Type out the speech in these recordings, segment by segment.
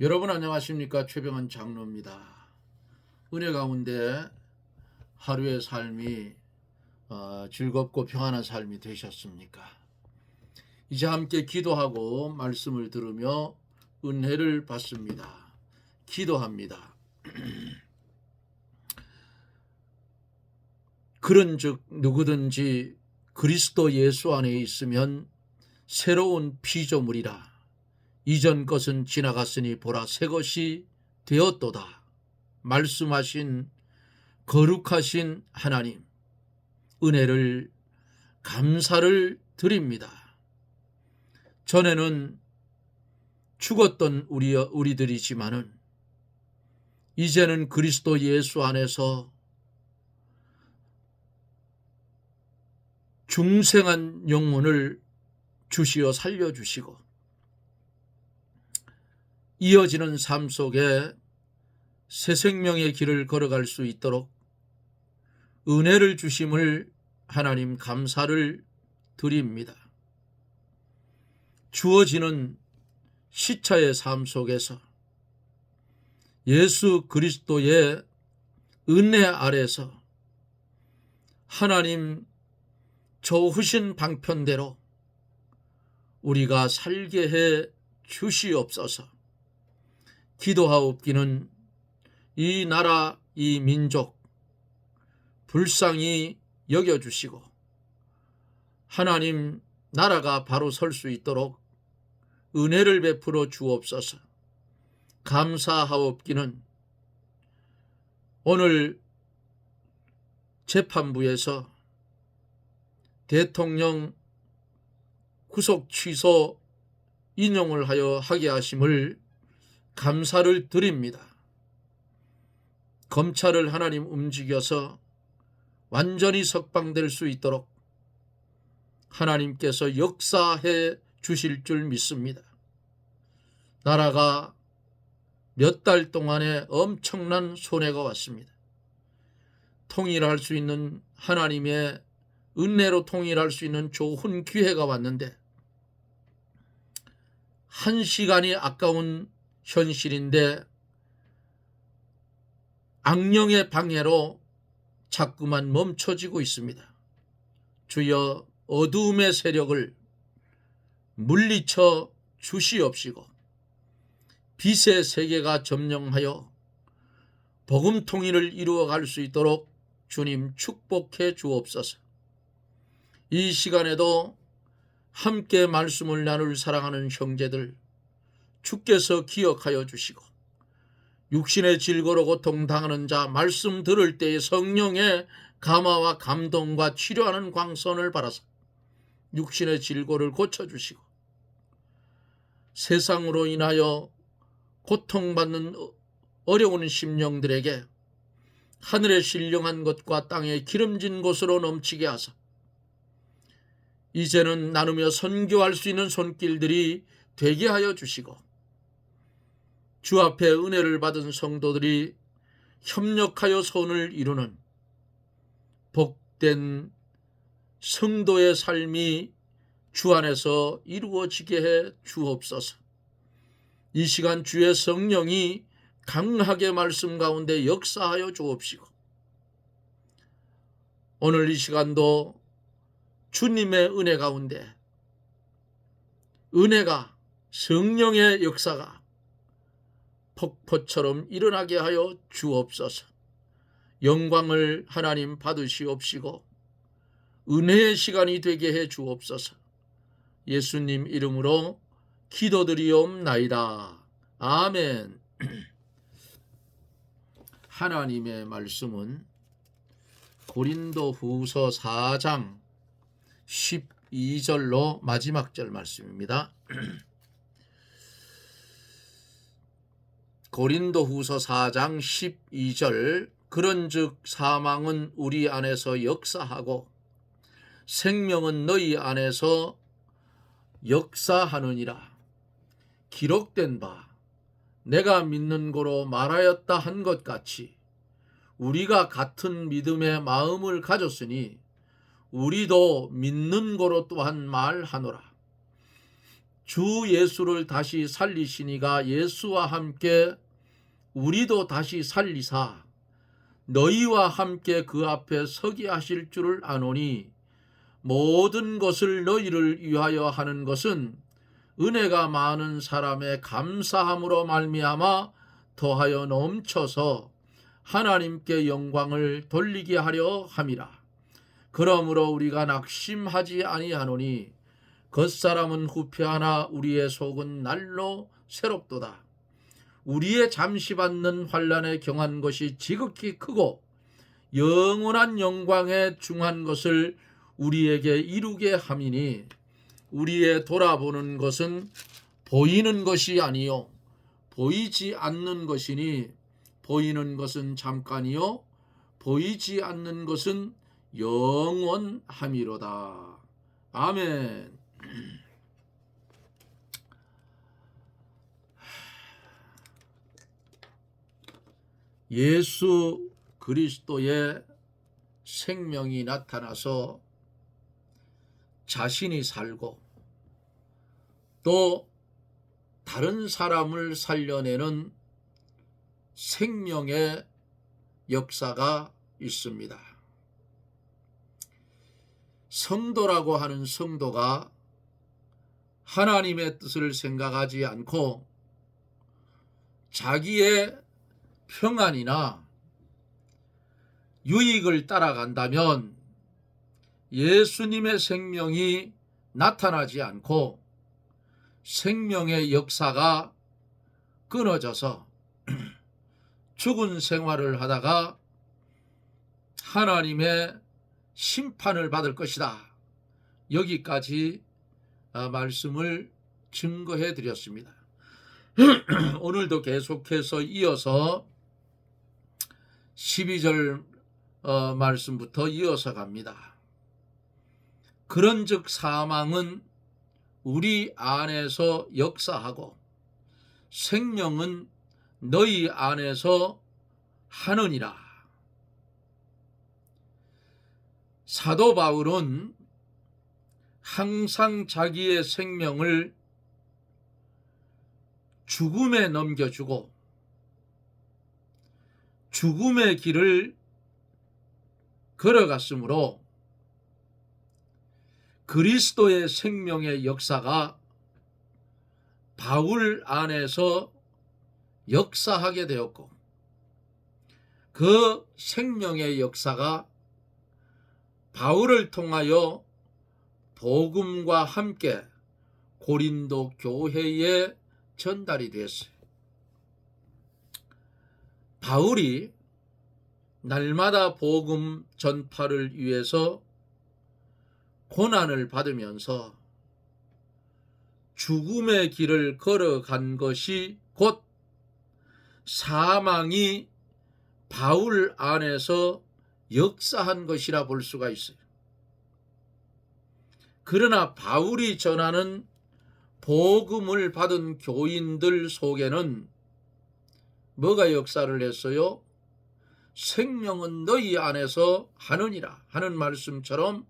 여러분 안녕하십니까? 최병헌 장로입니다. 은혜 가운데 하루의 삶이 즐겁고 평안한 삶이 되셨습니까? 이제 함께 기도하고 말씀을 들으며 은혜를 받습니다. 기도합니다. 그런즉 누구든지 그리스도 예수 안에 있으면 새로운 피조물이라. 이전 것은 지나갔으니 보라 새 것이 되었도다. 말씀하신 거룩하신 하나님, 은혜를 감사를 드립니다. 전에는 죽었던 우리들이지만은 이제는 그리스도 예수 안에서 중생한 영혼을 주시어 살려주시고 이어지는 삶 속에 새 생명의 길을 걸어갈 수 있도록 은혜를 주심을 하나님 감사를 드립니다. 주어지는 시차의 삶 속에서 예수 그리스도의 은혜 아래서 하나님 좋으신 방편대로 우리가 살게 해 주시옵소서. 기도하옵기는 이 나라 이 민족 불쌍히 여겨주시고 하나님 나라가 바로 설 수 있도록 은혜를 베풀어 주옵소서. 감사하옵기는 오늘 재판부에서 대통령 구속 취소 인용을 하여 하게 하심을 감사를 드립니다. 검찰을 하나님 움직여서 완전히 석방될 수 있도록 하나님께서 역사해 주실 줄 믿습니다. 나라가 몇 달 동안에 엄청난 손해가 왔습니다. 통일할 수 있는 하나님의 은혜로 통일할 수 있는 좋은 기회가 왔는데 한 시간이 아까운 현실인데 악령의 방해로 자꾸만 멈춰지고 있습니다. 주여 어두움의 세력을 물리쳐 주시옵시고 빛의 세계가 점령하여 복음 통일을 이루어갈 수 있도록 주님 축복해 주옵소서. 이 시간에도 함께 말씀을 나눌 사랑하는 형제들 주께서 기억하여 주시고 육신의 질고로 고통당하는 자 말씀 들을 때에 성령의 감화와 감동과 치료하는 광선을 받아서 육신의 질고를 고쳐주시고 세상으로 인하여 고통받는 어려운 심령들에게 하늘의 신령한 것과 땅의 기름진 곳으로 넘치게 하사 이제는 나누며 선교할 수 있는 손길들이 되게 하여 주시고 주 앞에 은혜를 받은 성도들이 협력하여 선을 이루는 복된 성도의 삶이 주 안에서 이루어지게 해 주옵소서. 이 시간 주의 성령이 강하게 말씀 가운데 역사하여 주옵시고 오늘 이 시간도 주님의 은혜 가운데 은혜가 성령의 역사가 폭포처럼 일어나게 하여 주옵소서. 영광을 하나님 받으시옵시고 은혜의 시간이 되게 해 주옵소서. 예수님 이름으로 기도드리옵나이다. 아멘. 하나님의 말씀은 고린도후서 4장 12절로 마지막 절 말씀입니다. 고린도후서 4장 12절 그런즉 사망은 우리 안에서 역사하고 생명은 너희 안에서 역사하느니라. 기록된 바 내가 믿는 고로 말하였다 한 것 같이 우리가 같은 믿음의 마음을 가졌으니 우리도 믿는 고로 또한 말하노라. 주 예수를 다시 살리시니가 예수와 함께 우리도 다시 살리사 너희와 함께 그 앞에 서게 하실 줄을 아노니 모든 것을 너희를 위하여 하는 것은 은혜가 많은 사람의 감사함으로 말미암아 더하여 넘쳐서 하나님께 영광을 돌리게 하려 함이라. 그러므로 우리가 낙심하지 아니하노니 겉사람은 후패하나 우리의 속은 날로 새롭도다. 우리의 잠시 받는 환난에 경한 것이 지극히 크고 영원한 영광에 중한 것을 우리에게 이루게 함이니 우리의 돌아보는 것은 보이는 것이 아니요 보이지 않는 것이니 보이는 것은 잠깐이요 보이지 않는 것은 영원함이로다. 아멘. 예수 그리스도의 생명이 나타나서 자신이 살고 또 다른 사람을 살려내는 생명의 역사가 있습니다. 성도라고 하는 성도가 하나님의 뜻을 생각하지 않고 자기의 평안이나 유익을 따라간다면 예수님의 생명이 나타나지 않고 생명의 역사가 끊어져서 죽은 생활을 하다가 하나님의 심판을 받을 것이다. 여기까지 말씀을 증거해 드렸습니다. 오늘도 계속해서 이어서 12절 말씀부터 이어서 갑니다. 그런즉 사망은 우리 안에서 역사하고 생명은 너희 안에서 하느니라. 사도 바울은 항상 자기의 생명을 죽음에 넘겨주고 죽음의 길을 걸어갔으므로 그리스도의 생명의 역사가 바울 안에서 역사하게 되었고 그 생명의 역사가 바울을 통하여 복음과 함께 고린도 교회에 전달이 됐어요. 바울이 날마다 복음 전파를 위해서 고난을 받으면서 죽음의 길을 걸어간 것이 곧 사망이 바울 안에서 역사한 것이라 볼 수가 있어요. 그러나 바울이 전하는 복음을 받은 교인들 속에는 뭐가 역사를 했어요? 생명은 너희 안에서 하느니라 하는 말씀처럼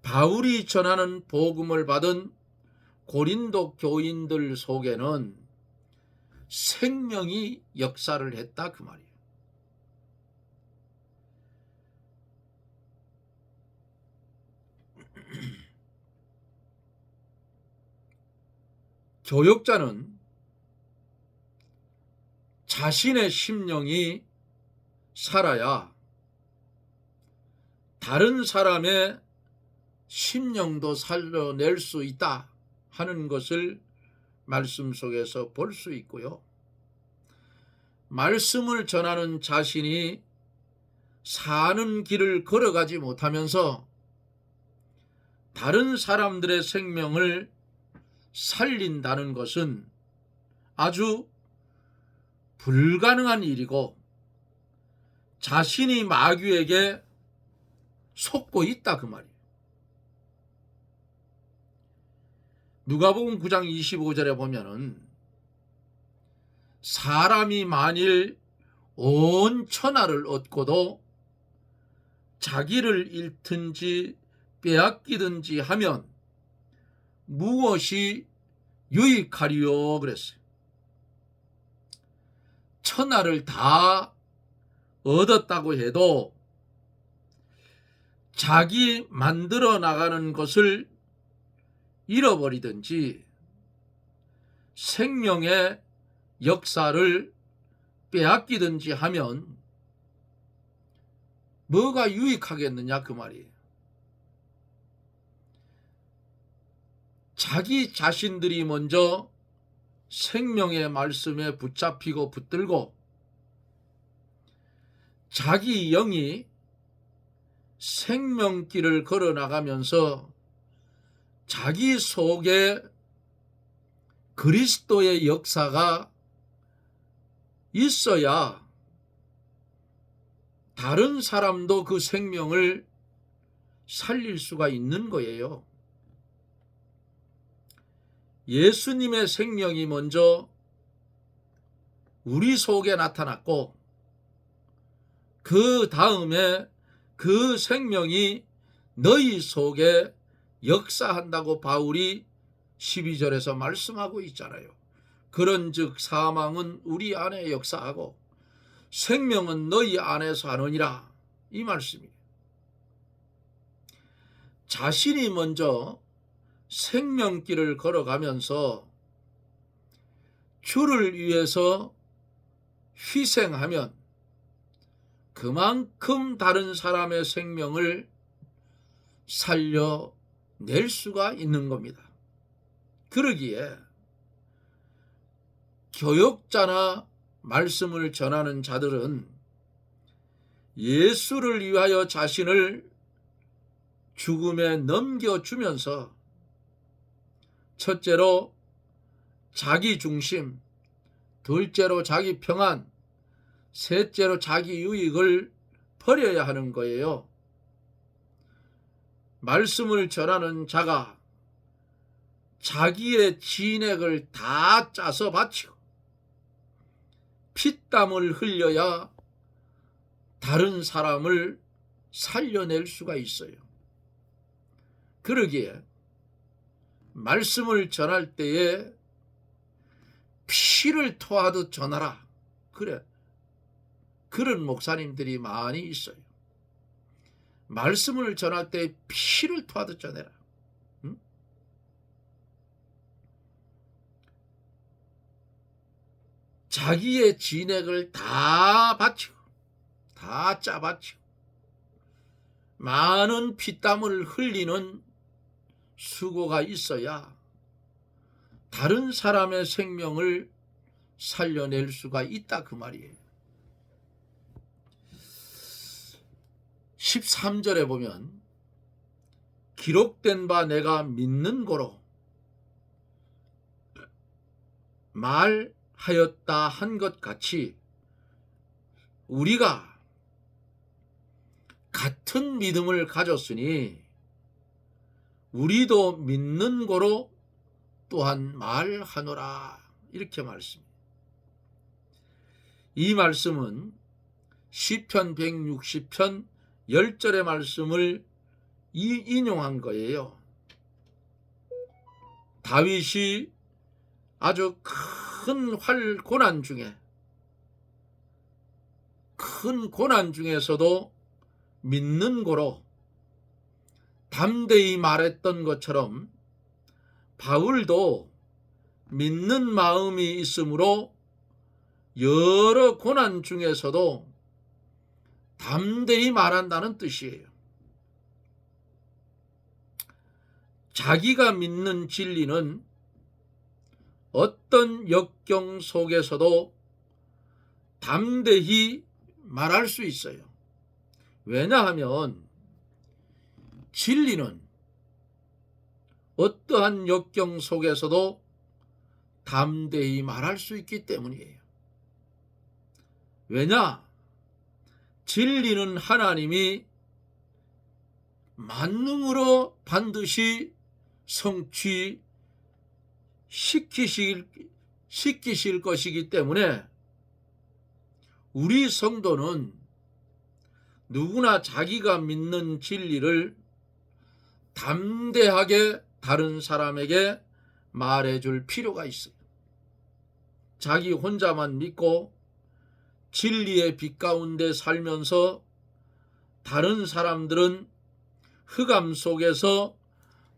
바울이 전하는 복음을 받은 고린도 교인들 속에는 생명이 역사를 했다 그 말이에요. 교역자는 자신의 심령이 살아야 다른 사람의 심령도 살려낼 수 있다 하는 것을 말씀 속에서 볼 수 있고요. 말씀을 전하는 자신이 사는 길을 걸어가지 못하면서 다른 사람들의 생명을 살린다는 것은 아주 불가능한 일이고 자신이 마귀에게 속고 있다 그 말이에요. 누가복음 9장 25절에 보면은 사람이 만일 온 천하를 얻고도 자기를 잃든지 빼앗기든지 하면 무엇이 유익하리요 그랬어요. 천하를 다 얻었다고 해도 자기 만들어 나가는 것을 잃어버리든지 생명의 역사를 빼앗기든지 하면 뭐가 유익하겠느냐 그 말이에요. 자기 자신들이 먼저 생명의 말씀에 붙잡히고 붙들고 자기 영이 생명길을 걸어나가면서 자기 속에 그리스도의 역사가 있어야 다른 사람도 그 생명을 살릴 수가 있는 거예요. 예수님의 생명이 먼저 우리 속에 나타났고 그 다음에 그 생명이 너희 속에 역사한다고 바울이 12절에서 말씀하고 있잖아요. 그런즉 사망은 우리 안에 역사하고 생명은 너희 안에서 하느니라, 이 말씀이에요. 자신이 먼저 생명길을 걸어가면서 주를 위해서 희생하면 그만큼 다른 사람의 생명을 살려낼 수가 있는 겁니다. 그러기에 교역자나 말씀을 전하는 자들은 예수를 위하여 자신을 죽음에 넘겨주면서 첫째로 자기 중심, 둘째로 자기 평안, 셋째로 자기 유익을 버려야 하는 거예요. 말씀을 전하는 자가 자기의 진액을 다 짜서 바치고 피땀을 흘려야 다른 사람을 살려낼 수가 있어요. 그러기에 말씀을 전할 때에 피를 토하듯 전하라. 그래. 그런 목사님들이 많이 있어요. 말씀을 전할 때 피를 토하듯 전해라. 응? 자기의 진액을 다 바치고 다 짜바치고 많은 피땀을 흘리는 수고가 있어야 다른 사람의 생명을 살려낼 수가 있다 그 말이에요. 13절에 보면 기록된 바 내가 믿는 고로 말하였다 한 것 같이 우리가 같은 믿음을 가졌으니 우리도 믿는 고로 또한 말하노라, 이렇게 말씀입니다. 이 말씀은 시편 160편 10절의 말씀을 인용한 거예요. 다윗이 아주 큰 고난 중에서도 믿는 고로 담대히 말했던 것처럼 바울도 믿는 마음이 있으므로 여러 고난 중에서도 담대히 말한다는 뜻이에요. 자기가 믿는 진리는 어떤 역경 속에서도 담대히 말할 수 있어요. 왜냐하면 진리는 어떠한 역경 속에서도 담대히 말할 수 있기 때문이에요. 왜냐? 진리는 하나님이 만능으로 반드시 성취시키실 것이기 때문에 우리 성도는 누구나 자기가 믿는 진리를 담대하게 다른 사람에게 말해줄 필요가 있어요. 자기 혼자만 믿고 진리의 빛 가운데 살면서 다른 사람들은 흑암 속에서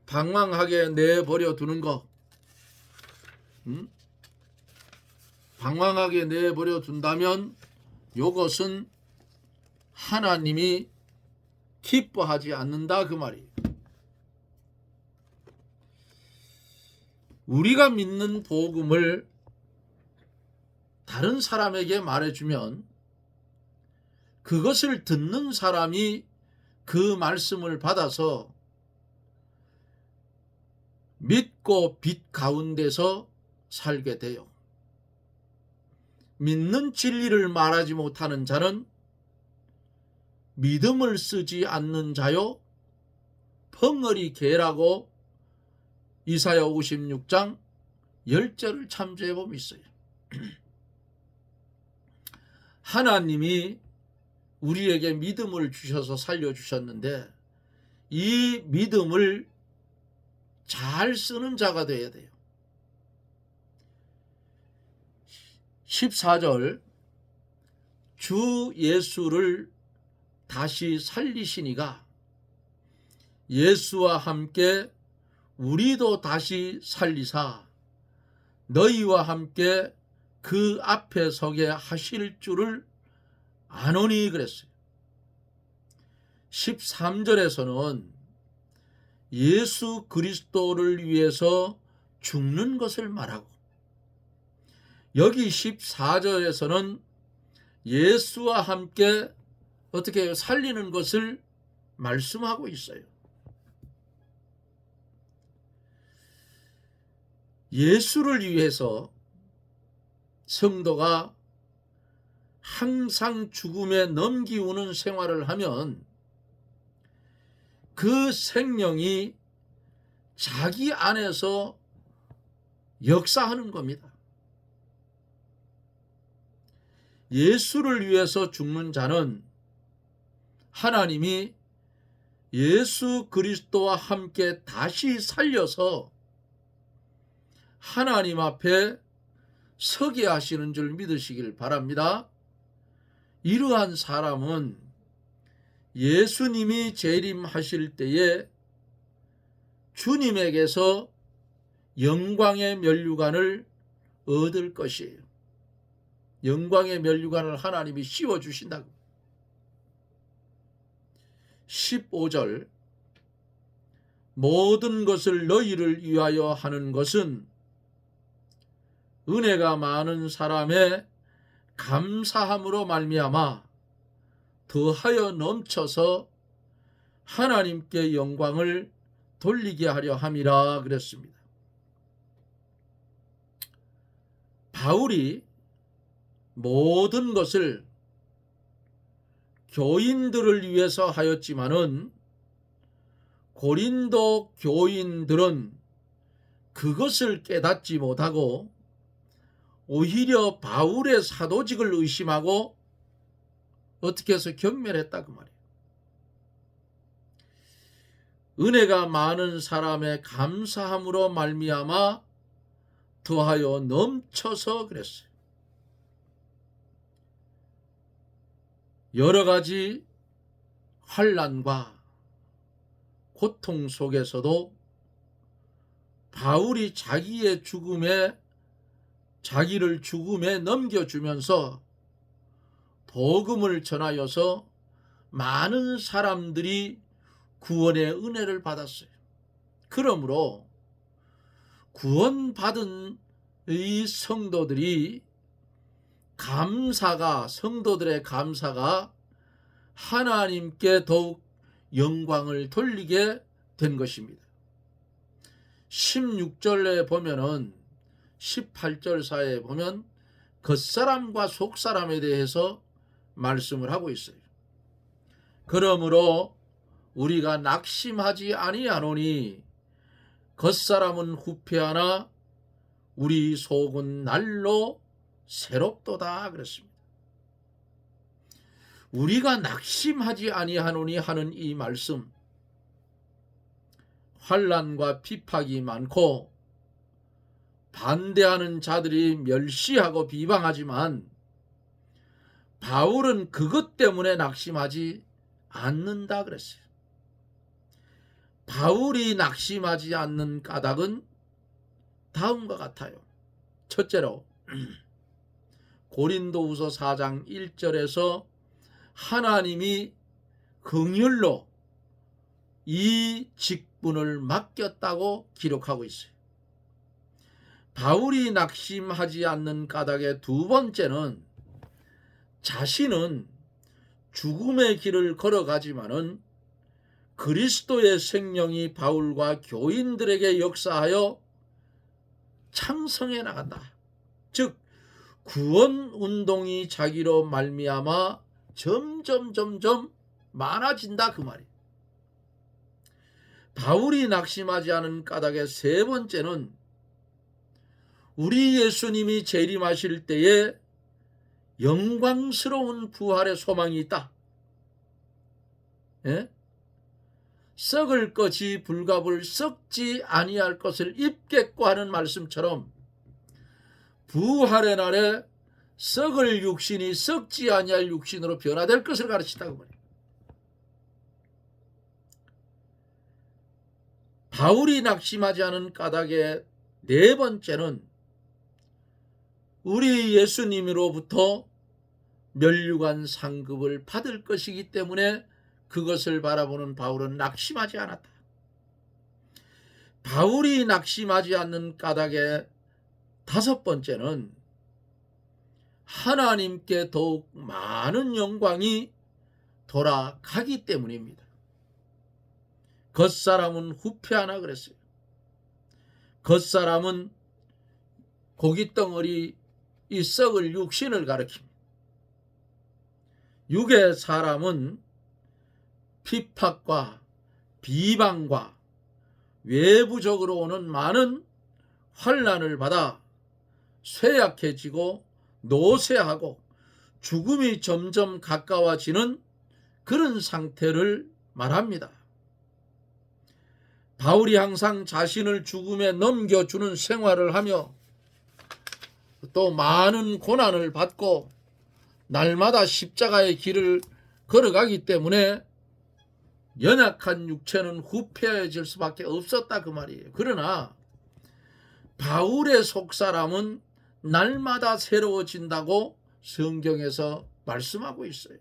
방황하게 내버려 두는 거, 방황하게 내버려 둔다면 이것은 하나님이 기뻐하지 않는다 그 말이에요. 우리가 믿는 복음을 다른 사람에게 말해주면 그것을 듣는 사람이 그 말씀을 받아서 믿고 빛 가운데서 살게 돼요. 믿는 진리를 말하지 못하는 자는 믿음을 쓰지 않는 자요 벙어리 개라고 이사야 56장 10절을 참조해 보면 있어요. 하나님이 우리에게 믿음을 주셔서 살려주셨는데 이 믿음을 잘 쓰는 자가 되어야 돼요. 14절 주 예수를 다시 살리시니가 예수와 함께 우리도 다시 살리사 너희와 함께 그 앞에 서게 하실 줄을 아노니 그랬어요. 13절에서는 예수 그리스도를 위해서 죽는 것을 말하고 여기 14절에서는 예수와 함께 어떻게 살리는 것을 말씀하고 있어요. 예수를 위해서 성도가 항상 죽음에 넘기우는 생활을 하면 그 생명이 자기 안에서 역사하는 겁니다. 예수를 위해서 죽는 자는 하나님이 예수 그리스도와 함께 다시 살려서 하나님 앞에 서게 하시는 줄 믿으시길 바랍니다. 이러한 사람은 예수님이 재림하실 때에 주님에게서 영광의 면류관을 얻을 것이에요. 영광의 면류관을 하나님이 씌워주신다고. 15절 모든 것을 너희를 위하여 하는 것은 은혜가 많은 사람의 감사함으로 말미암아 더하여 넘쳐서 하나님께 영광을 돌리게 하려 함이라 그랬습니다. 바울이 모든 것을 교인들을 위해서 하였지만은 고린도 교인들은 그것을 깨닫지 못하고 오히려 바울의 사도직을 의심하고 어떻게 해서 경멸했다 그 말이에요. 은혜가 많은 사람의 감사함으로 말미암아 더하여 넘쳐서 그랬어요. 여러 가지 환난과 고통 속에서도 바울이 자기를 죽음에 넘겨주면서 복음을 전하여서 많은 사람들이 구원의 은혜를 받았어요. 그러므로 구원받은 이 성도들의 감사가 하나님께 더욱 영광을 돌리게 된 것입니다. 16절에 보면은 18절 사이에 보면 겉사람과 속사람에 대해서 말씀을 하고 있어요. 그러므로 우리가 낙심하지 아니하노니 겉사람은 후패하나 우리 속은 날로 새롭도다 그랬습니다. 우리가 낙심하지 아니하노니 하는 이 말씀, 환난과 핍박이 많고 반대하는 자들이 멸시하고 비방하지만 바울은 그것 때문에 낙심하지 않는다 그랬어요. 바울이 낙심하지 않는 까닭은 다음과 같아요. 첫째로 고린도후서 4장 1절에서 하나님이 긍휼로 이 직분을 맡겼다고 기록하고 있어요. 바울이 낙심하지 않는 까닭의 두 번째는 자신은 죽음의 길을 걸어가지만은 그리스도의 생명이 바울과 교인들에게 역사하여 창성해 나간다. 즉 구원 운동이 자기로 말미암아 점점 많아진다 그 말이에요. 바울이 낙심하지 않은 까닭의 세 번째는 우리 예수님이 재림하실 때에 영광스러운 부활의 소망이 있다. 예? 썩을 것이 불갑을 썩지 아니할 것을 입겠고 하는 말씀처럼 부활의 날에 썩을 육신이 썩지 아니할 육신으로 변화될 것을 가르친다고 말해요. 바울이 낙심하지 않은 까닭의 네 번째는 우리 예수님으로부터 면류관 상급을 받을 것이기 때문에 그것을 바라보는 바울은 낙심하지 않았다. 바울이 낙심하지 않는 까닭의 다섯 번째는 하나님께 더욱 많은 영광이 돌아가기 때문입니다. 겉사람은 후패하나 그랬어요. 겉사람은 고깃덩어리 이 썩을 육신을 가리킵니다. 육의 사람은 핍박과 비방과 외부적으로 오는 많은 환난을 받아 쇠약해지고 노쇠하고 죽음이 점점 가까워지는 그런 상태를 말합니다. 바울이 항상 자신을 죽음에 넘겨주는 생활을 하며 또 많은 고난을 받고 날마다 십자가의 길을 걸어가기 때문에 연약한 육체는 후패해질 수밖에 없었다 그 말이에요. 그러나 바울의 속사람은 날마다 새로워진다고 성경에서 말씀하고 있어요.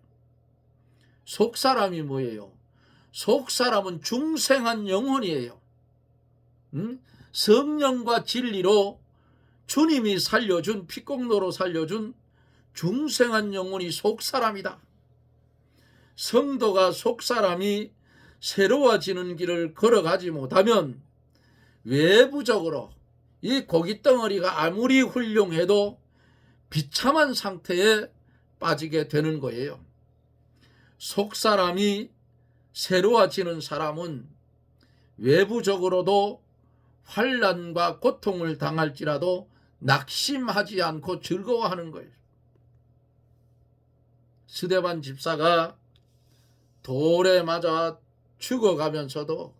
속사람이 뭐예요? 속사람은 중생한 영혼이에요. 성령과 진리로 주님이 살려준 피공로로 살려준 중생한 영혼이 속사람이다. 성도가 속사람이 새로워지는 길을 걸어가지 못하면 외부적으로 이 고깃덩어리가 아무리 훌륭해도 비참한 상태에 빠지게 되는 거예요. 속사람이 새로워지는 사람은 외부적으로도 환난과 고통을 당할지라도 낙심하지 않고 즐거워하는 거예요. 스데반 집사가 돌에 맞아 죽어가면서도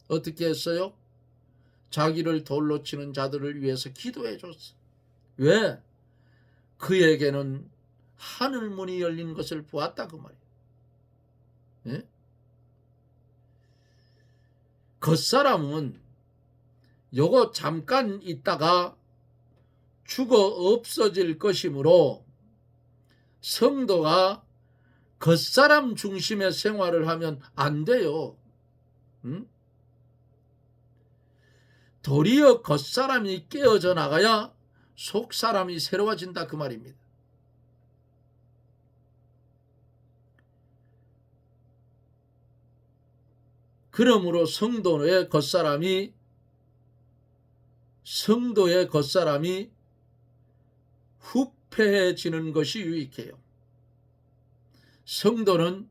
어떻게 했어요? 자기를 돌로 치는 자들을 위해서 기도해 줬어. 왜? 그에게는 하늘문이 열린 것을 보았다 그 말이에요. 예? 겉사람은 요거 잠깐 있다가 죽어 없어질 것이므로 성도가 겉사람 중심의 생활을 하면 안 돼요. 도리어 겉사람이 깨어져 나가야 속사람이 새로워진다 그 말입니다. 그러므로 성도의 겉사람이 후패해지는 것이 유익해요. 성도는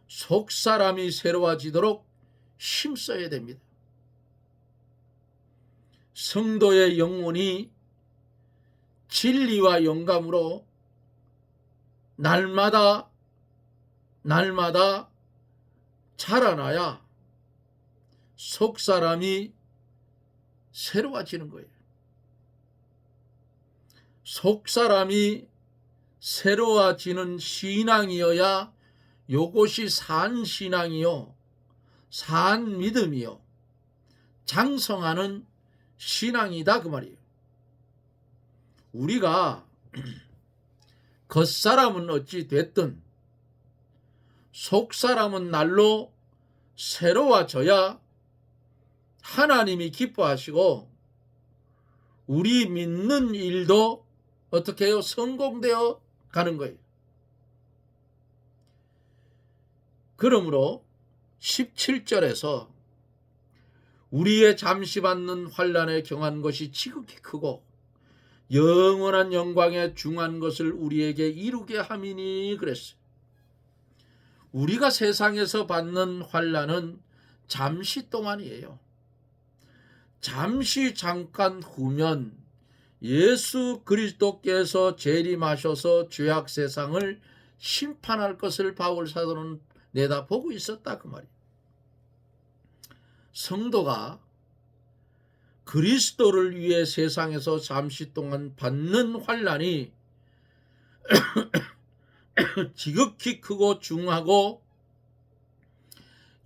속사람이 새로워지도록 힘써야 됩니다. 성도의 영혼이 진리와 영감으로 날마다 자라나야 속 사람이 새로워지는 거예요. 속 사람이 새로워지는 신앙이어야 요것이 산 신앙이요, 산 믿음이요, 장성하는 신앙이다 그 말이에요. 우리가 겉사람은 어찌 됐든 속사람은 날로 새로워져야 하나님이 기뻐하시고 우리 믿는 일도 어떻게 해요? 성공되어 가는 거예요. 그러므로 17절에서 우리의 잠시 받는 환난에 경한 것이 지극히 크고 영원한 영광에 중한 것을 우리에게 이루게 함이니 그랬어요. 우리가 세상에서 받는 환난은 잠시 동안이에요. 잠시 잠깐 후면 예수 그리스도께서 재림하셔서 죄악 세상을 심판할 것을 바울 사도는 내다보고 있었다 그 말이에요. 성도가 그리스도를 위해 세상에서 잠시 동안 받는 환난이 지극히 크고 중하고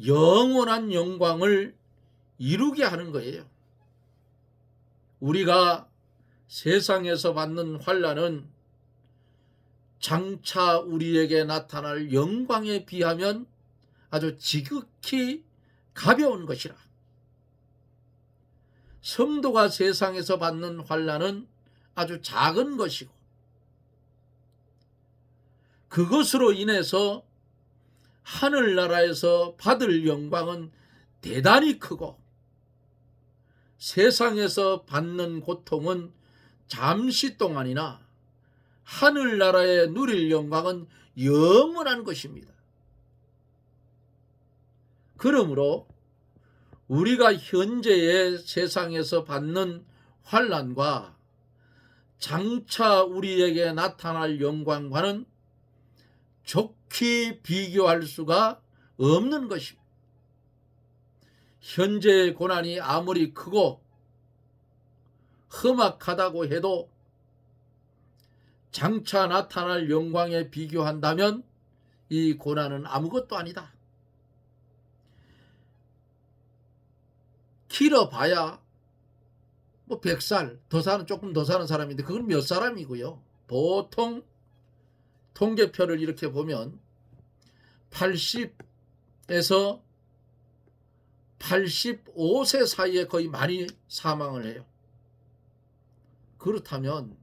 영원한 영광을 이루게 하는 거예요. 우리가 세상에서 받는 환난은 장차 우리에게 나타날 영광에 비하면 아주 지극히 가벼운 것이라. 성도가 세상에서 받는 환난은 아주 작은 것이고 그것으로 인해서 하늘나라에서 받을 영광은 대단히 크고 세상에서 받는 고통은 잠시 동안이나 하늘나라에 누릴 영광은 영원한 것입니다. 그러므로 우리가 현재의 세상에서 받는 환난과 장차 우리에게 나타날 영광과는 좋게 비교할 수가 없는 것입니다. 현재의 고난이 아무리 크고 험악하다고 해도 장차 나타날 영광에 비교한다면 이 고난은 아무것도 아니다. 길어봐야 뭐 100살 더 사는, 조금 더 사는 사람인데 그건 몇 사람이고요. 보통 통계표를 이렇게 보면 80에서 85세 사이에 거의 많이 사망을 해요. 그렇다면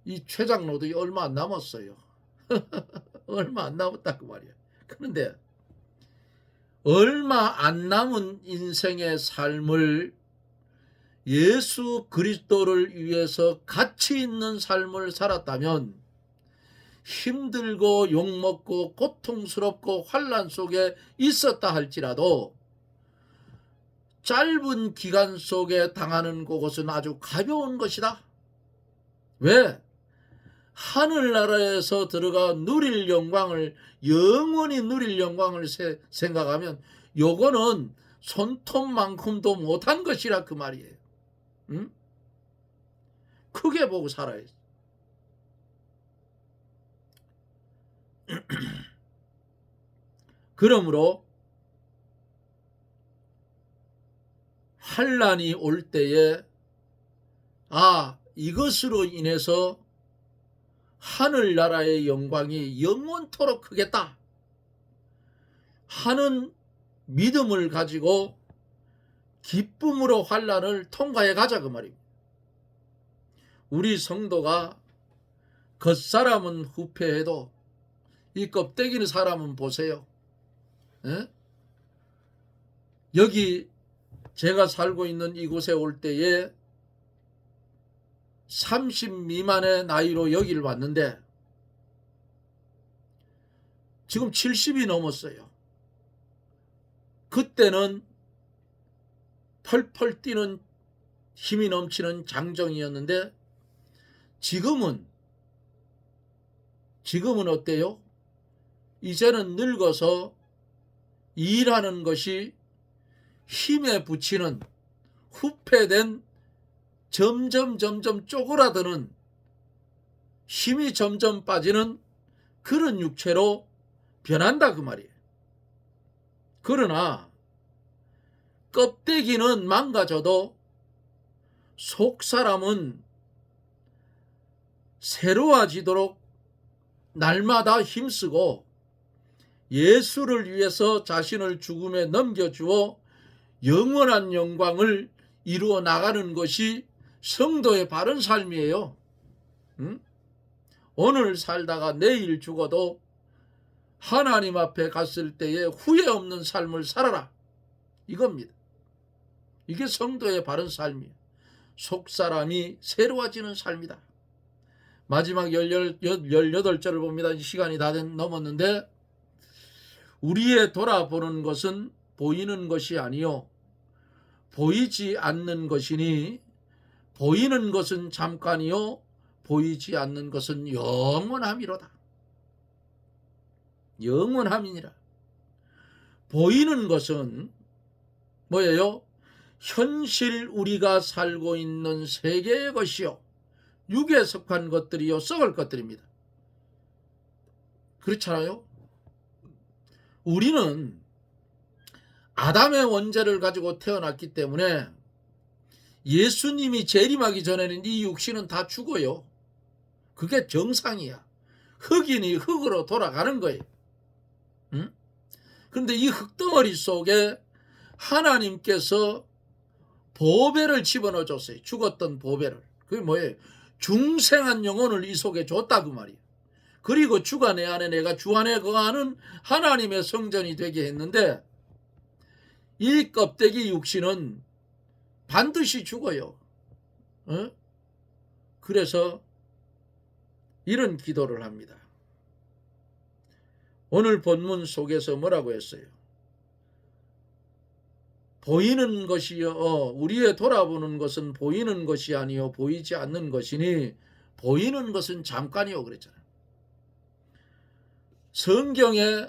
이 최장로도 얼마 안 남았어요. 얼마 안 남았다 그 말이야. 그런데 얼마 안 남은 인생의 삶을 예수 그리스도를 위해서 가치 있는 삶을 살았다면 힘들고 욕먹고 고통스럽고 환난 속에 있었다 할지라도 짧은 기간 속에 당하는 그것은 아주 가벼운 것이다. 왜? 하늘나라에서 들어가 누릴 영광을, 영원히 누릴 영광을 생각하면 요거는 손톱만큼도 못한 것이라 그 말이에요. 응? 크게 보고 살아야지. 그러므로 환난이 올 때에 이것으로 인해서 하늘나라의 영광이 영원토록 크겠다 하는 믿음을 가지고 기쁨으로 환난을 통과해 가자 그 말입니다. 우리 성도가 겉사람은 후패해도 이 껍데기는 사람은 보세요. 에? 여기 제가 살고 있는 이곳에 올 때에 30 미만의 나이로 여기를 왔는데 지금 70이 넘었어요. 그때는 펄펄 뛰는 힘이 넘치는 장정이었는데 지금은 어때요? 이제는 늙어서 일하는 것이 힘에 부치는 후패된 점점 쪼그라드는 힘이 점점 빠지는 그런 육체로 변한다 그 말이에요. 그러나 껍데기는 망가져도 속사람은 새로워지도록 날마다 힘쓰고 예수를 위해서 자신을 죽음에 넘겨주어 영원한 영광을 이루어 나가는 것이 성도의 바른 삶이에요. 응? 오늘 살다가 내일 죽어도 하나님 앞에 갔을 때에 후회 없는 삶을 살아라. 이겁니다. 이게 성도의 바른 삶이에요. 속사람이 새로워지는 삶이다. 마지막 18절을 봅니다. 시간이 다 넘었는데 우리의 돌아보는 것은 보이는 것이 아니요 보이지 않는 것이니 보이는 것은 잠깐이요 보이지 않는 것은 영원함이로다. 영원함이니라. 보이는 것은 뭐예요? 현실 우리가 살고 있는 세계의 것이요 육에 속한 것들이요 썩을 것들입니다. 그렇잖아요. 우리는 아담의 원죄를 가지고 태어났기 때문에 예수님이 재림하기 전에는 이 육신은 다 죽어요. 그게 정상이야. 흙이니 흙으로 돌아가는 거예요. 응? 그런데 이 흙덩어리 속에 하나님께서 보배를 집어넣어 줬어요. 죽었던 보배를. 그게 뭐예요? 중생한 영혼을 이 속에 줬다 그 말이에요. 그리고 주가 내 안에 내가 주 안에 거하는 하나님의 성전이 되게 했는데 이 껍데기 육신은 반드시 죽어요. 어? 그래서 이런 기도를 합니다. 오늘 본문 속에서 뭐라고 했어요? 보이는 것이요 우리의 돌아보는 것은 보이는 것이 아니요 보이지 않는 것이니 보이는 것은 잠깐이요 그랬잖아요. 성경에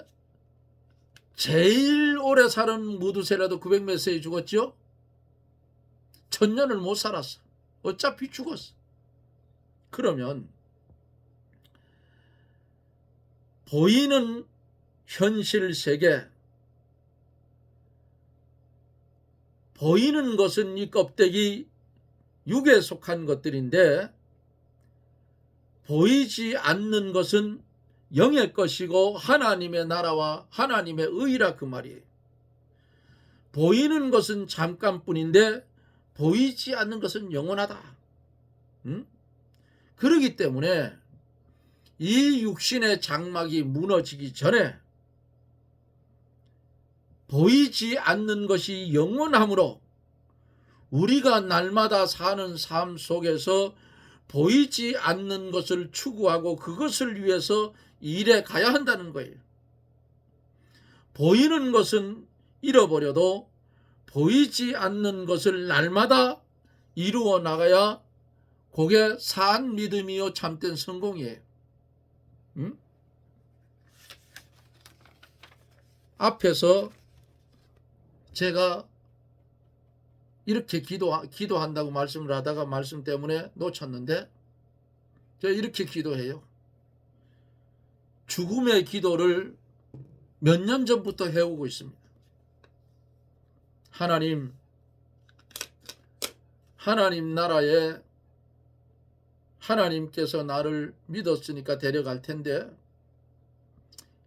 제일 오래 사는 무두세라도 900몇 세에 죽었죠? 1000년을 못 살았어. 어차피 죽었어. 그러면 보이는 현실 세계, 보이는 것은 이 껍데기 육에 속한 것들인데 보이지 않는 것은 영의 것이고 하나님의 나라와 하나님의 의라 그 말이에요. 보이는 것은 잠깐뿐인데 보이지 않는 것은 영원하다. 응? 그렇기 때문에 이 육신의 장막이 무너지기 전에 보이지 않는 것이 영원하므로 우리가 날마다 사는 삶 속에서 보이지 않는 것을 추구하고 그것을 위해서 일해 가야 한다는 거예요. 보이는 것은 잃어버려도 보이지 않는 것을 날마다 이루어 나가야 그게 산 믿음이요 참된 성공이에요. 응? 앞에서 제가 이렇게 기도한다고 말씀을 하다가 말씀 때문에 놓쳤는데 제가 이렇게 기도해요. 죽음의 기도를 몇 년 전부터 해오고 있습니다. 하나님 나라에 하나님께서 나를 믿었으니까 데려갈 텐데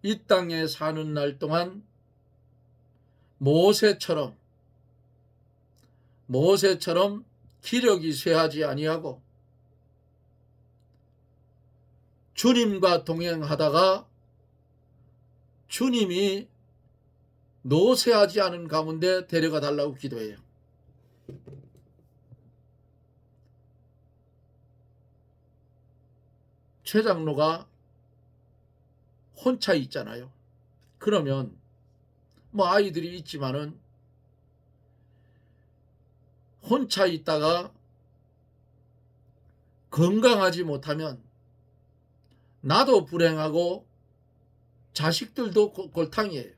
이 땅에 사는 날 동안 모세처럼 기력이 쇠하지 아니하고 주님과 동행하다가 주님이 노쇠하지 않은 가운데 데려가 달라고 기도해요. 최 장로가 혼자 있잖아요. 그러면 뭐 아이들이 있지만은 혼자 있다가 건강하지 못하면 나도 불행하고 자식들도 골탕이에요.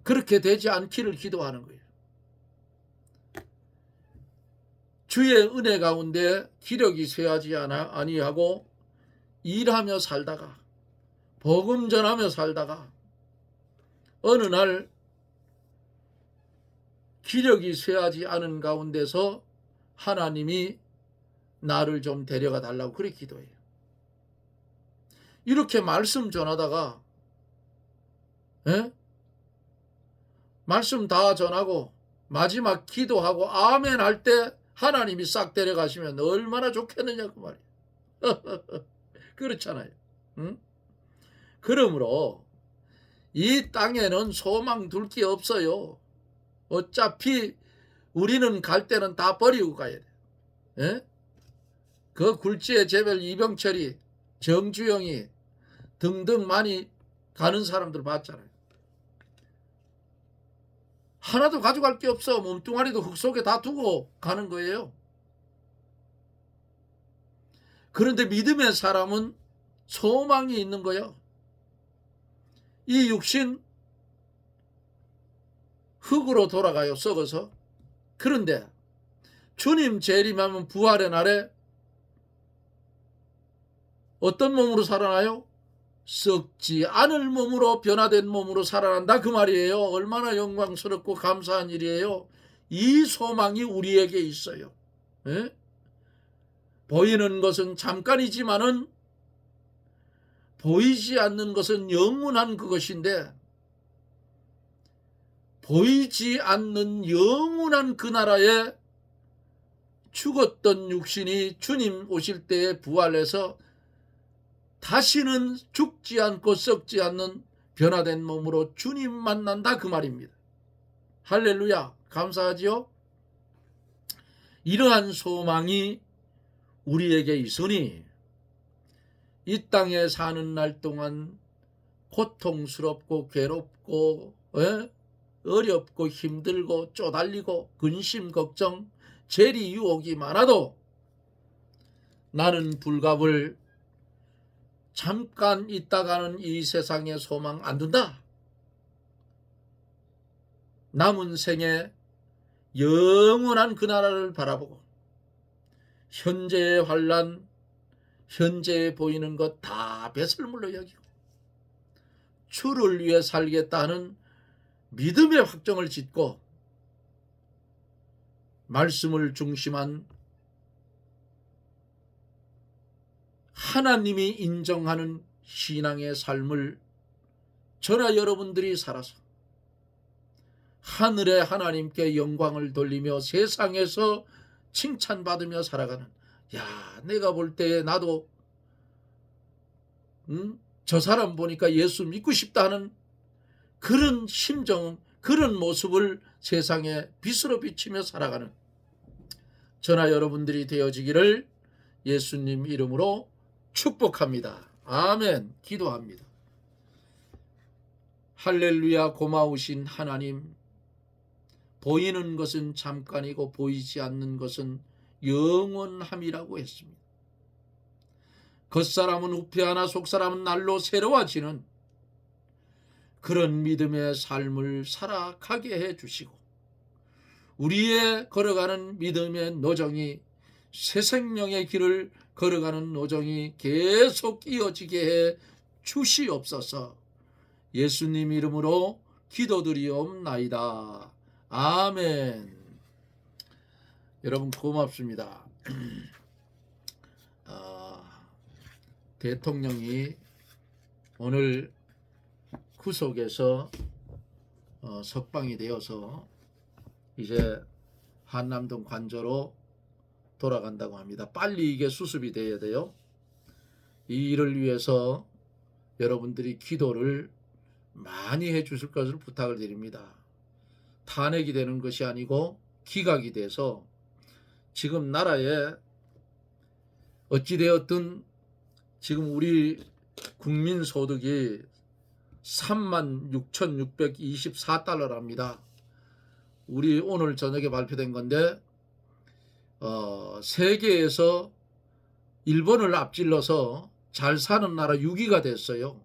그렇게 되지 않기를 기도하는 거예요. 주의 은혜 가운데 기력이 쇠하지 아니하고 일하며 살다가 복음 전하며 살다가 어느 날 기력이 쇠하지 않은 가운데서 하나님이 나를 좀 데려가 달라고 그렇게 기도해요. 이렇게 말씀 전하다가 말씀 다 전하고 마지막 기도하고 아멘 할 때 하나님이 싹 데려가시면 얼마나 좋겠느냐 그 말이에요. 그렇잖아요. 응? 그러므로 이 땅에는 소망 둘 게 없어요. 어차피 우리는 갈 때는 다 버리고 가야 돼. 그 굴지의 재별 이병철이 정주영이 등등 많이 가는 사람들 봤잖아요. 하나도 가져갈 게 없어. 몸뚱아리도 흙 속에 다 두고 가는 거예요. 그런데 믿음의 사람은 소망이 있는 거예요. 이 육신 흙으로 돌아가요. 썩어서. 그런데 주님 재림하면 부활의 날에 어떤 몸으로 살아나요? 썩지 않을 몸으로 변화된 몸으로 살아난다 그 말이에요. 얼마나 영광스럽고 감사한 일이에요. 이 소망이 우리에게 있어요. 보이는 것은 잠깐이지만은 보이지 않는 것은 영원한 그것인데 보이지 않는 영원한 그 나라에 죽었던 육신이 주님 오실 때에 부활해서 다시는 죽지 않고 썩지 않는 변화된 몸으로 주님 만난다 그 말입니다. 할렐루야, 감사하지요? 이러한 소망이 우리에게 있으니 이 땅에 사는 날 동안 고통스럽고 괴롭고 어렵고 힘들고 쪼달리고 근심 걱정 재리 유혹이 많아도 나는 불갑을 잠깐 있다가는 이 세상에 소망 안 둔다. 남은 생에 영원한 그 나라를 바라보고 현재의 환난, 현재에 보이는 것 다 배설물로 여기고 주를 위해 살겠다는 믿음의 확정을 짓고 말씀을 중심한 하나님이 인정하는 신앙의 삶을 저나 여러분들이 살아서 하늘의 하나님께 영광을 돌리며 세상에서 칭찬받으며 살아가는, 야, 내가 볼 때 나도 저 사람 보니까 예수 믿고 싶다 하는 그런 심정, 그런 모습을 세상에 빛으로 비치며 살아가는 저나 여러분들이 되어지기를 예수님 이름으로 축복합니다. 아멘. 기도합니다. 할렐루야. 고마우신 하나님, 보이는 것은 잠깐이고 보이지 않는 것은 영원함이라고 했습니다. 겉사람은 후패하나 속사람은 날로 새로워지는 그런 믿음의 삶을 살아가게 해주시고 우리의 걸어가는 믿음의 노정이 새 생명의 길을 걸어가는 노정이 계속 이어지게 해 주시옵소서. 예수님 이름으로 기도드리옵나이다. 아멘. 여러분 고맙습니다. 대통령이 오늘 구속에서 석방이 되어서 이제 한남동 관저로 돌아간다고 합니다. 빨리 이게 수습이 돼야 돼요. 이 일을 위해서 여러분들이 기도를 많이 해주실 것을 부탁을 드립니다. 탄핵이 되는 것이 아니고 기각이 돼서 지금 나라에 어찌되었든 지금 우리 국민소득이 36,624달러랍니다. 우리 오늘 저녁에 발표된 건데 세계에서 일본을 앞질러서 잘 사는 나라 6위가 됐어요.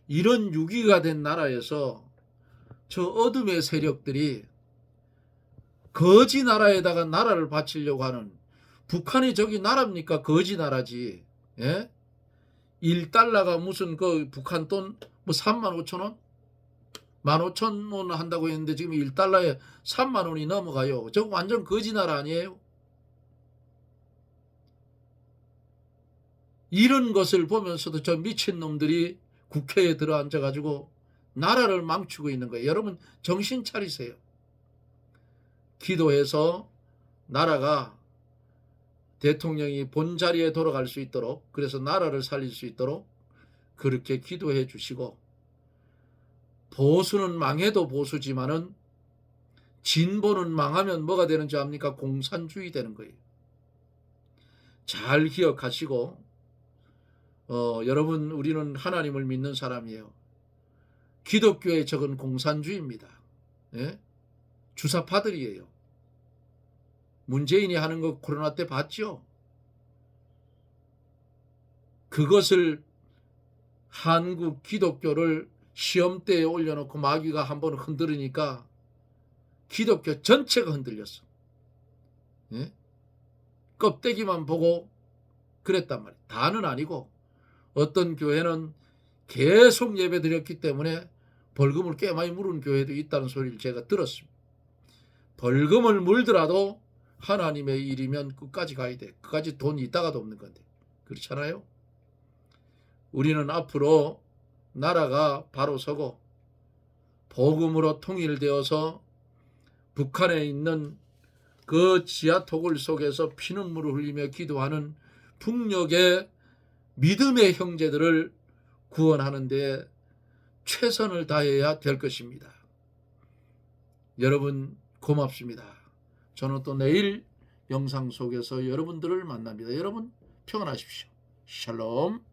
이런 6위가 된 나라에서 저 어둠의 세력들이 거지 나라에다가 나라를 바치려고 하는, 북한이 저기 나라입니까? 거지 나라지. 예? 1달러가 무슨 그 북한 돈 뭐 35,000원? 15,000원 한다고 했는데 지금 1달러에 3만 원이 넘어가요. 저거 완전 거지 나라 아니에요? 이런 것을 보면서도 저 미친놈들이 국회에 들어앉아가지고 나라를 망치고 있는 거예요. 여러분 정신 차리세요. 기도해서 나라가, 대통령이 본자리에 돌아갈 수 있도록, 그래서 나라를 살릴 수 있도록 그렇게 기도해 주시고, 보수는 망해도 보수지만은 진보는 망하면 뭐가 되는 줄 압니까? 공산주의 되는 거예요. 잘 기억하시고, 여러분 우리는 하나님을 믿는 사람이에요. 기독교의 적은 공산주의입니다. 예? 주사파들이에요. 문재인이 하는 거 코로나 때 봤죠? 그것을, 한국 기독교를 시험대에 올려놓고 마귀가 한번 흔들으니까 기독교 전체가 흔들렸어. 예? 껍데기만 보고 그랬단 말이에요. 다는 아니고 어떤 교회는 계속 예배 드렸기 때문에 벌금을 꽤 많이 물은 교회도 있다는 소리를 제가 들었습니다. 벌금을 물더라도 하나님의 일이면 끝까지 가야 돼. 끝까지 돈이 있다가도 없는 건데. 그렇잖아요? 우리는 앞으로 나라가 바로 서고 복음으로 통일되어서 북한에 있는 그 지하토굴 속에서 피눈물을 흘리며 기도하는 북녘의 믿음의 형제들을 구원하는 데 최선을 다해야 될 것입니다. 여러분 고맙습니다. 저는 또 내일 영상 속에서 여러분들을 만납니다. 여러분 평안하십시오. 샬롬.